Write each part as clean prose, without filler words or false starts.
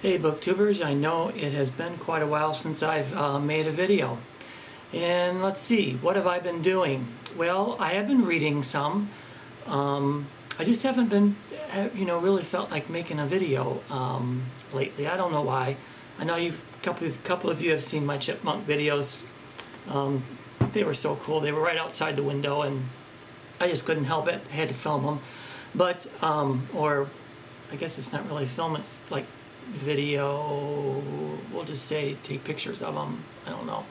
Hey booktubers, I know it has been quite a while since I've made a video. And let's see, what have I been doing? Well, I have been reading some. I just haven't been, really felt like making a video lately. I don't know why. I know a couple of you have seen my chipmunk videos. They were so cool. They were right outside the window and I just couldn't help it. I had to film them. But, or I guess it's not really film, it's like video, we'll just say take pictures of them, I don't know.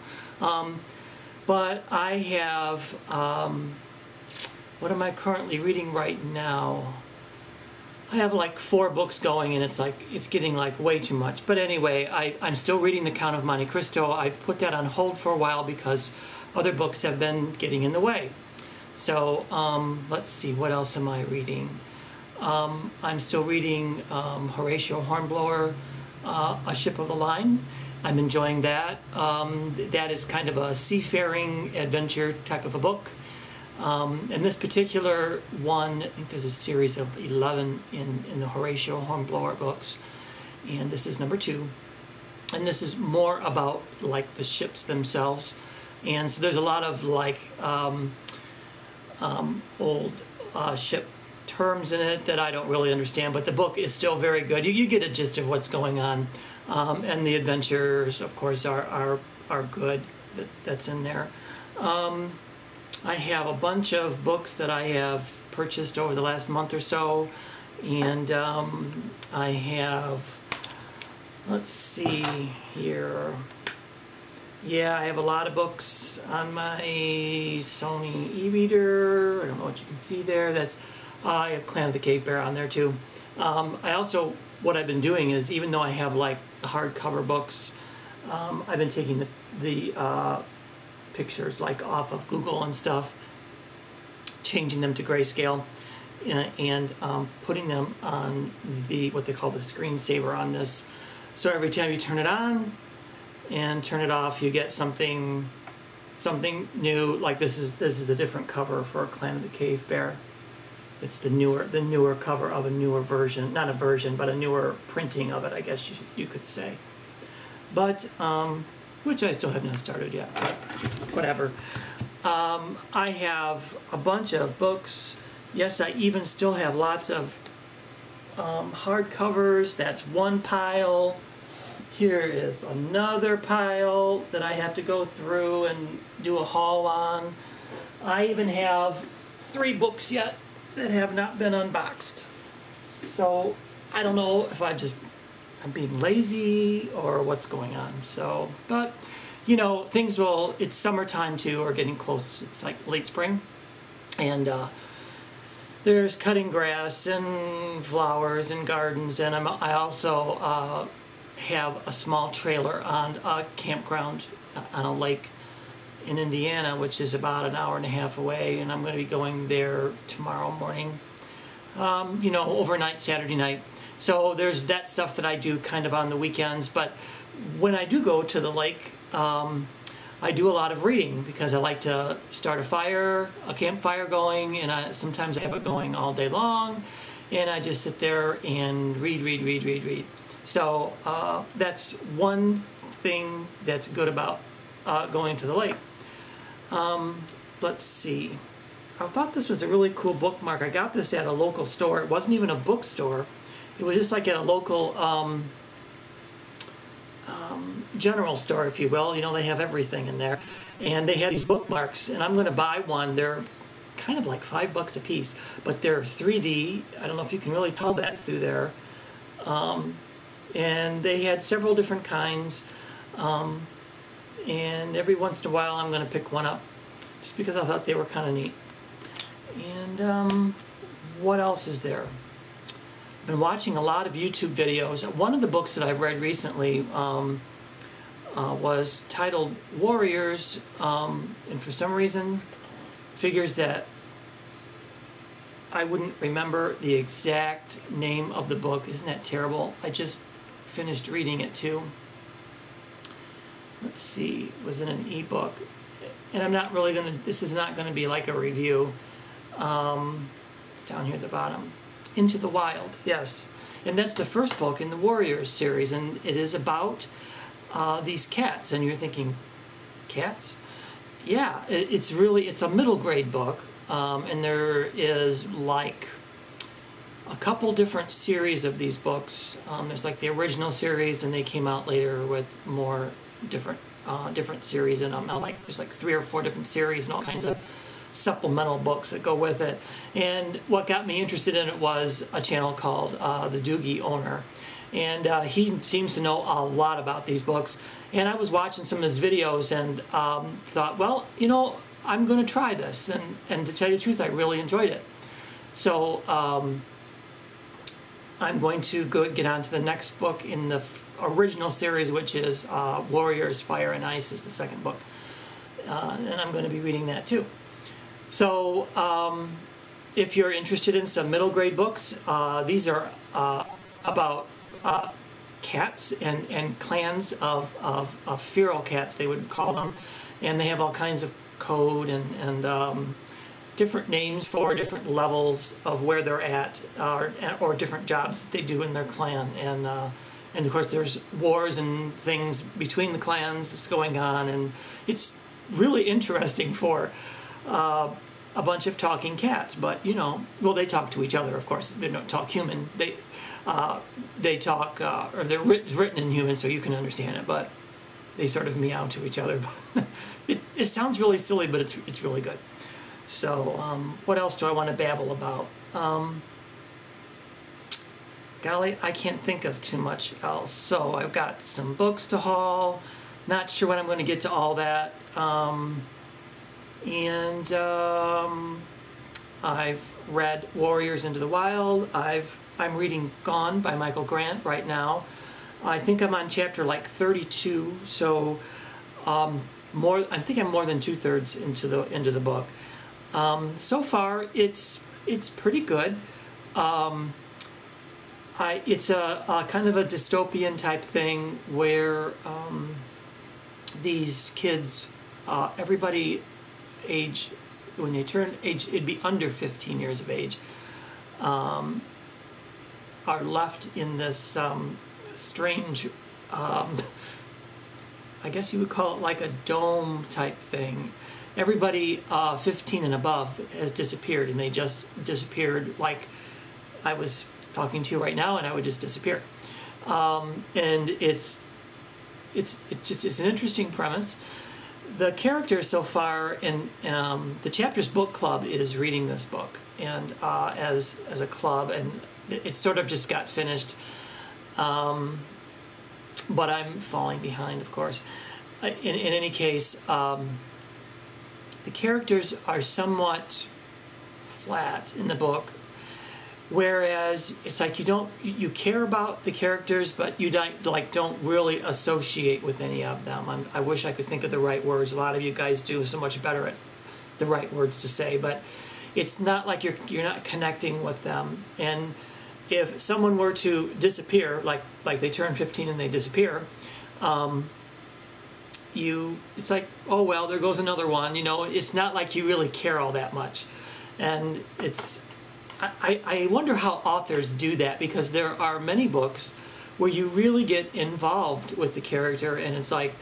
But I have, what am I currently reading right now? I have like 4 books going and it's getting like way too much. But anyway, I'm still reading The Count of Monte Cristo. I put that on hold for a while because other books have been getting in the way. So let's see, what else am I reading? I'm still reading Horatio Hornblower, A Ship of the Line. I'm enjoying that. That is kind of a seafaring adventure type of a book. And this particular one, I think there's a series of 11 in the Horatio Hornblower books. And this is number 2. And this is more about like the ships themselves. And so there's a lot of like old ship terms in it that I don't really understand, but the book is still very good. You get a gist of what's going on, and the adventures, of course, are good. That's in there. I have a bunch of books that I have purchased over the last month or so, and I have, let's see here. Yeah, I have a lot of books on my Sony e-reader. I don't know what you can see there. I have Clan of the Cave Bear on there too. I also, what I've been doing is, even though I have like hardcover books, I've been taking the pictures like off of Google and stuff, changing them to grayscale, and putting them on what they call the screensaver on this. So every time you turn it on and turn it off, you get something new. Like this is a different cover for Clan of the Cave Bear. It's the newer cover of a newer version, not a version, but a newer printing of it, I guess you could say. But which I still have not started yet, but whatever. I have a bunch of books. Yes, I even still have lots of hardcovers. That's one pile. Here is another pile that I have to go through and do a haul on. I even have 3 books yet that have not been unboxed. So I don't know if I'm being lazy or what's going on. So, but things will, it's summertime too, or getting close. It's like late spring, and there's cutting grass and flowers and gardens, and I also have a small trailer on a campground on a lake in Indiana, which is about an hour and a half away, and I'm going to be going there tomorrow morning, overnight, Saturday night. So there's that stuff that I do kind of on the weekends, but when I do go to the lake, I do a lot of reading because I like to start a campfire going, and sometimes I have it going all day long, and I just sit there and read. So that's one thing that's good about going to the lake. Let's see. I thought this was a really cool bookmark. I got this at a local store. It wasn't even a bookstore. It was just like at a local general store, if you will. They have everything in there. And they had these bookmarks, and I'm going to buy one. They're kind of like $5 a piece, but they're 3D. I don't know if you can really tell that through there. And they had several different kinds. And every once in a while I'm going to pick one up just because I thought they were kind of neat. And what else is there? I've been watching a lot of YouTube videos. One of the books that I've read recently was titled Warriors, and for some reason figures that I wouldn't remember the exact name of the book. Isn't that terrible? I just finished reading it too. Let's see, it was in an ebook, and I'm not really this is not gonna be like a review. It's down here at the bottom. Into the Wild, yes. And that's the first book in the Warriors series, and it is about these cats. And you're thinking, cats? Yeah, it's a middle grade book, and there is like a couple different series of these books. There's like the original series, and they came out later with more different series in them. Now, like there's like 3 or 4 different series and all kinds of supplemental books that go with it. And what got me interested in it was a channel called TheDougieowner, and he seems to know a lot about these books. And I was watching some of his videos and thought, well, I'm going to try this, and to tell you the truth, I really enjoyed it. So I'm going to go get on to the next book in the original series, which is Warriors, Fire and Ice is the second book. And I'm going to be reading that too. So if you're interested in some middle grade books, these are about cats and clans of feral cats, they would call them. And they have all kinds of code and different names for different levels of where they're at, or different jobs that they do in their clan. And of course there's wars and things between the clans that's going on, and it's really interesting for a bunch of talking cats. But well, they talk to each other, of course. They don't talk human. They talk, or they're written in human, so you can understand it, but they sort of meow to each other. It sounds really silly, but it's really good. So what else do I want to babble about? Golly, I can't think of too much else. So I've got some books to haul. Not sure when I'm going to get to all that. I've read Warriors Into the Wild. I'm reading Gone by Michael Grant right now. I think I'm on chapter like 32. So I think I'm more than 2/3 into the book. So far, it's pretty good. It's a kind of a dystopian type thing where these kids, everybody when they turn age, it'd be under 15 years of age, are left in this strange, I guess you would call it like a dome type thing. Everybody 15 and above has disappeared, and they just disappeared like I was talking to you right now, and I would just disappear. And it's an interesting premise. The characters so far, and the Chapters Book Club is reading this book, and as a club, and it sort of just got finished. But I'm falling behind, of course. In any case, the characters are somewhat flat in the book, whereas it's like you care about the characters, but you don't really associate with any of them. I wish I could think of the right words. A lot of you guys do so much better at the right words to say, but it's not like you're not connecting with them. And if someone were to disappear, like they turn 15 and they disappear, it's like, oh well, there goes another one. It's not like you really care all that much. And I wonder how authors do that, because there are many books where you really get involved with the character, and it's like,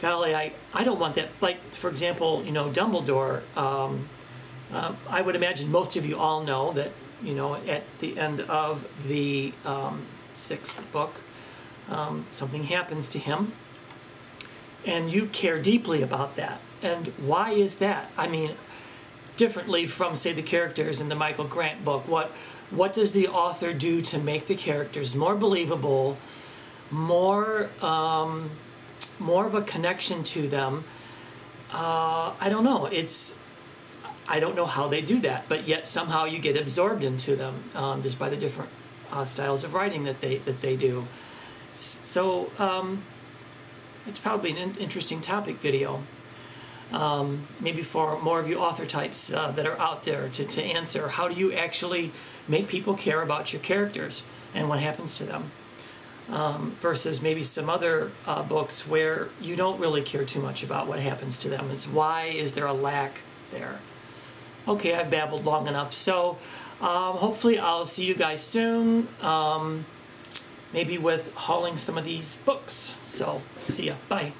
golly, I don't want that. Like, for example, Dumbledore, I would imagine most of you all know that, at the end of the 6th book, something happens to him, and you care deeply about that. And why is that? I mean, differently from, say, the characters in the Michael Grant book, what does the author do to make the characters more believable, more of a connection to them? I don't know. I don't know how they do that, but yet somehow you get absorbed into them just by the different styles of writing that they do. So it's probably an interesting topic video. Maybe for more of you author types that are out there to answer. How do you actually make people care about your characters and what happens to them? Versus maybe some other books where you don't really care too much about what happens to them. It's why is there a lack there? Okay, I've babbled long enough. So hopefully I'll see you guys soon. maybe with hauling some of these books. So see ya. Bye.